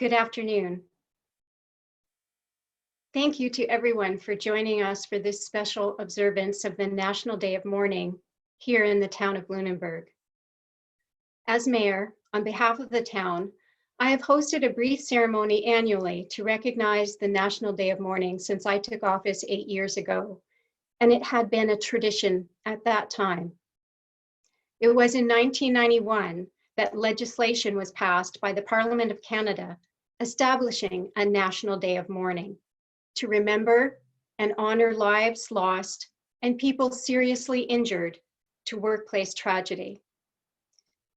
Good afternoon. Thank you to everyone for joining us for this special observance of the National Day of Mourning here in the town of Lunenburg. As mayor, on behalf of the town, I have hosted a brief ceremony annually to recognize the National Day of Mourning since I took office 8 years ago, and it had been a tradition at that time. It was in 1991 that legislation was passed by the Parliament of Canada establishing a National Day of Mourning to remember and honor lives lost and people seriously injured to workplace tragedy,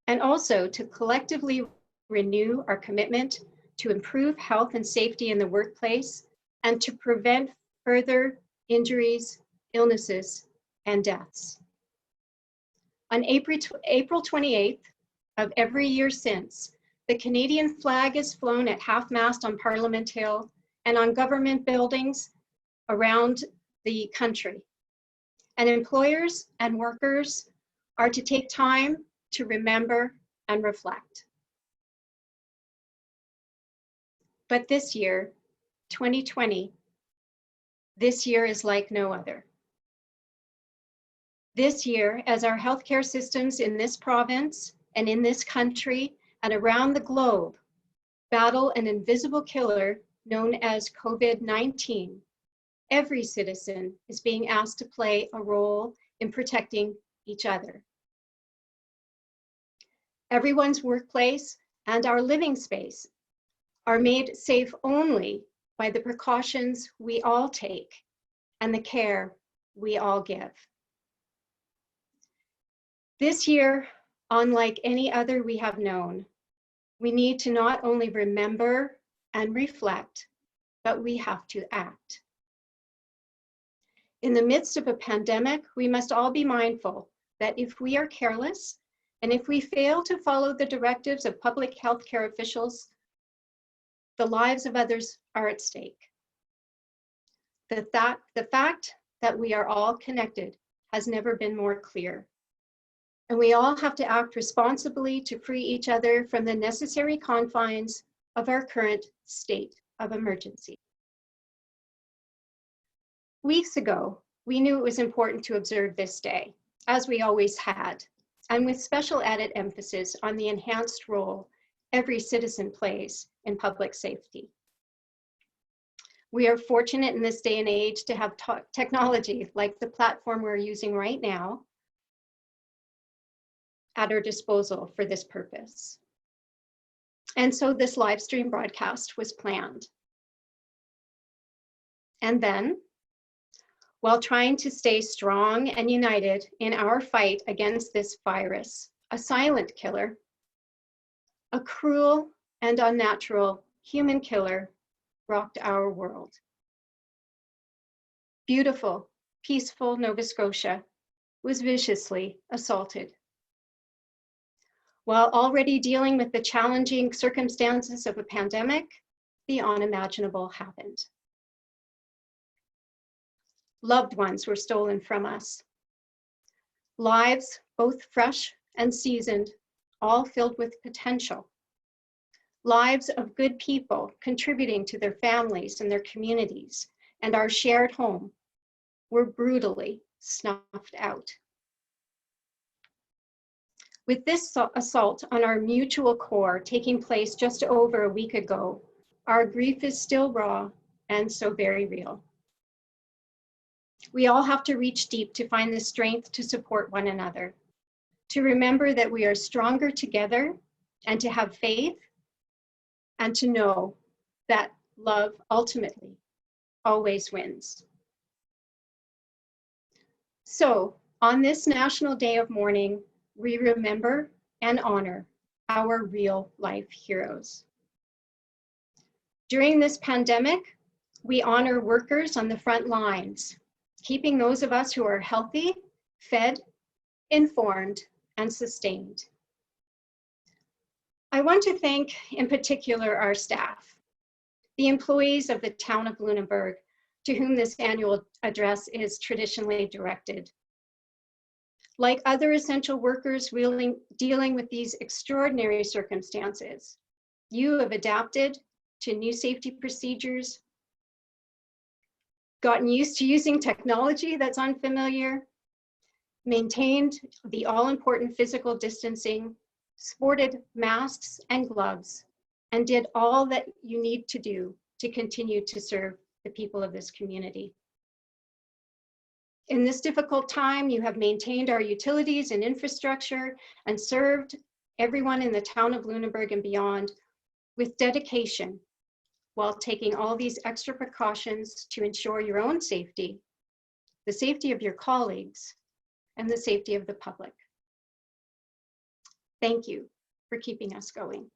and also to collectively renew our commitment to improve health and safety in the workplace and to prevent further injuries, illnesses, and deaths. On April 28th of every year since, the Canadian flag is flown at half-mast on Parliament Hill and on government buildings around the country. And employers and workers are to take time to remember and reflect. But this year, 2020, this year is like no other. This year, as our healthcare systems in this province and in this country and around the globe battle an invisible killer known as COVID-19, every citizen is being asked to play a role in protecting each other. Everyone's workplace and our living space are made safe only by the precautions we all take and the care we all give. This year, unlike any other we have known, we need to not only remember and reflect, but we have to act. In the midst of a pandemic, we must all be mindful that if we are careless and if we fail to follow the directives of public health care officials, the lives of others are at stake. The fact that we are all connected has never been more clear. And we all have to act responsibly to free each other from the necessary confines of our current state of emergency. Weeks ago, we knew it was important to observe this day, as we always had, and with special added emphasis on the enhanced role every citizen plays in public safety. We are fortunate in this day and age to have technology like the platform we're using right now at our disposal for this purpose. And so this live stream broadcast was planned. And then, while trying to stay strong and united in our fight against this virus, a silent killer, a cruel and unnatural human killer rocked our world. Beautiful, peaceful Nova Scotia was viciously assaulted. While already dealing with the challenging circumstances of a pandemic, the unimaginable happened. Loved ones were stolen from us. Lives, both fresh and seasoned, all filled with potential. Lives of good people contributing to their families and their communities and our shared home were brutally snuffed out. With this assault on our mutual core taking place just over a week ago, our grief is still raw and so very real. We all have to reach deep to find the strength to support one another, to remember that we are stronger together and to have faith and to know that love ultimately always wins. So on this National Day of Mourning, we remember and honor our real life heroes. During this pandemic, we honor workers on the front lines, keeping those of us who are healthy, fed, informed, and sustained. I want to thank in particular our staff, the employees of the town of Lunenburg, to whom this annual address is traditionally directed. Like other essential workers dealing with these extraordinary circumstances, you have adapted to new safety procedures, gotten used to using technology that's unfamiliar, maintained the all-important physical distancing, sported masks and gloves, and did all that you need to do to continue to serve the people of this community. In this difficult time, you have maintained our utilities and infrastructure and served everyone in the town of Lunenburg and beyond with dedication, while taking all these extra precautions to ensure your own safety, the safety of your colleagues, and the safety of the public. Thank you for keeping us going.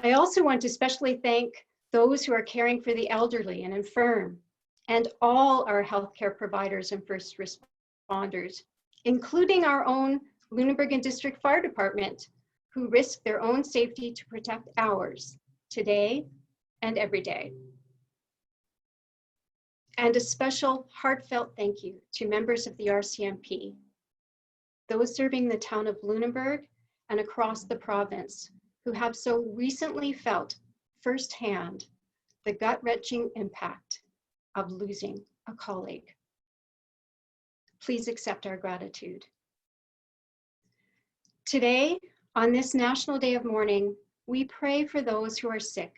I also want to especially thank those who are caring for the elderly and infirm, and all our healthcare providers and first responders, including our own Lunenburg and District Fire Department, who risk their own safety to protect ours today and every day. And a special heartfelt thank you to members of the RCMP, those serving the town of Lunenburg and across the province, who have so recently felt firsthand the gut-wrenching impact of losing a colleague. Please accept our gratitude. Today, on this National Day of Mourning, we pray for those who are sick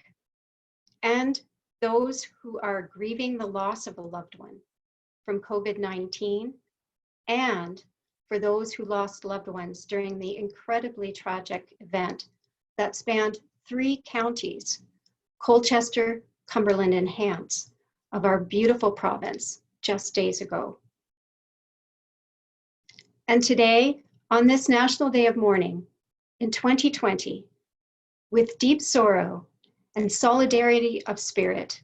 and those who are grieving the loss of a loved one from COVID-19, and for those who lost loved ones during the incredibly tragic event that spanned 3 counties, Colchester, Cumberland, and Hants, of our beautiful province just days ago. And today, on this National Day of Mourning in 2020, with deep sorrow and solidarity of spirit,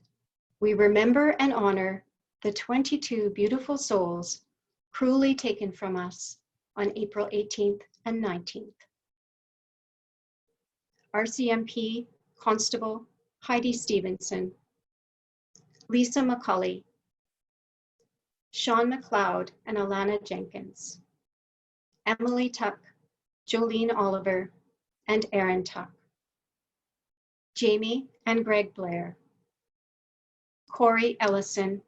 we remember and honor the 22 beautiful souls cruelly taken from us on April 18th and 19th. RCMP Constable Heidi Stevenson, Lisa McCulley, Sean McLeod and Alana Jenkins, Emily Tuck, Jolene Oliver, and Aaron Tuck, Jamie and Greg Blair, Corey Ellison,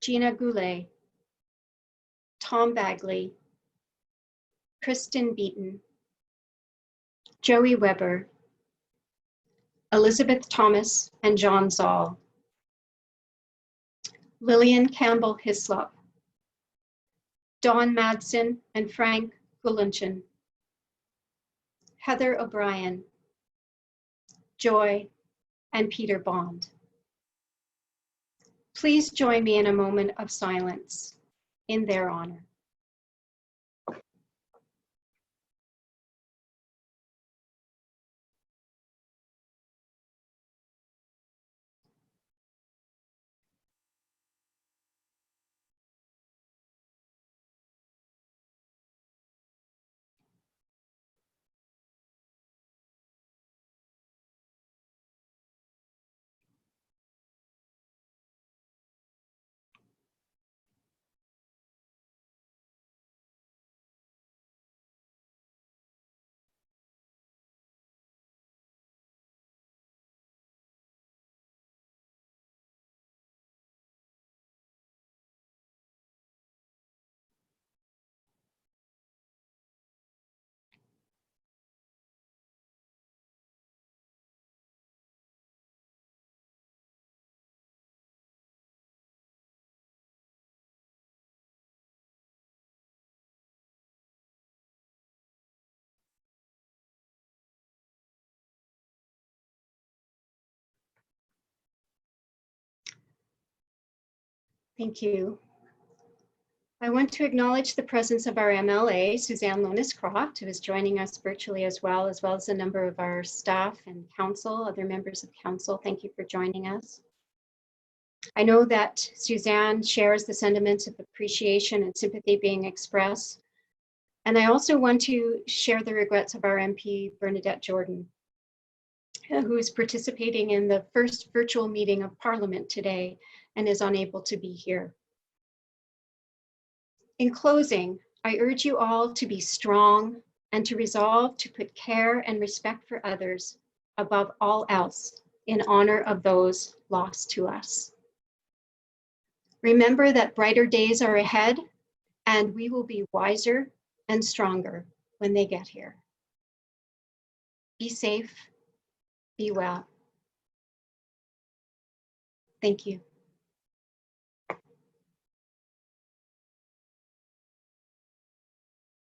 Gina Goulet, Tom Bagley, Kristen Beaton, Joey Weber, Elizabeth Thomas and John Zoll, Lillian Campbell Hislop, Dawn Madsen and Frank Gulunchen, Heather O'Brien, Joy, and Peter Bond. Please join me in a moment of silence in their honor. Thank you. I want to acknowledge the presence of our MLA, Suzanne Lonis-Croft, who is joining us virtually as well as a number of our staff and council, other members of council. Thank you for joining us. I know that Suzanne shares the sentiments of appreciation and sympathy being expressed. And I also want to share the regrets of our MP, Bernadette Jordan, who is participating in the first virtual meeting of Parliament today and is unable to be here. In closing, I urge you all to be strong and to resolve to put care and respect for others above all else in honor of those lost to us. Remember that brighter days are ahead, and we will be wiser and stronger when they get here. Be safe, be well. Thank you.